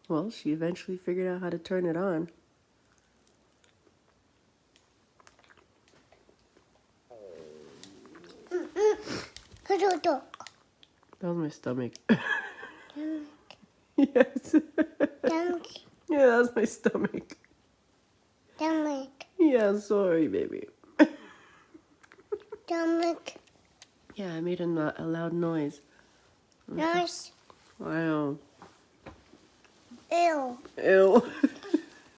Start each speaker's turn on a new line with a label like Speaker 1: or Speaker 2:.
Speaker 1: Well, she eventually figured out how to turn it on.
Speaker 2: That
Speaker 1: That was my stomach.
Speaker 2: Stomach.
Speaker 1: Yes.
Speaker 2: Stomach.
Speaker 1: Yeah, that was my stomach.
Speaker 2: Stomach.
Speaker 1: Yeah, sorry, baby.
Speaker 2: Stomach.
Speaker 1: Yeah, I made a loud noise.
Speaker 2: Nice.
Speaker 1: Wow.
Speaker 2: Ew.
Speaker 1: Ew.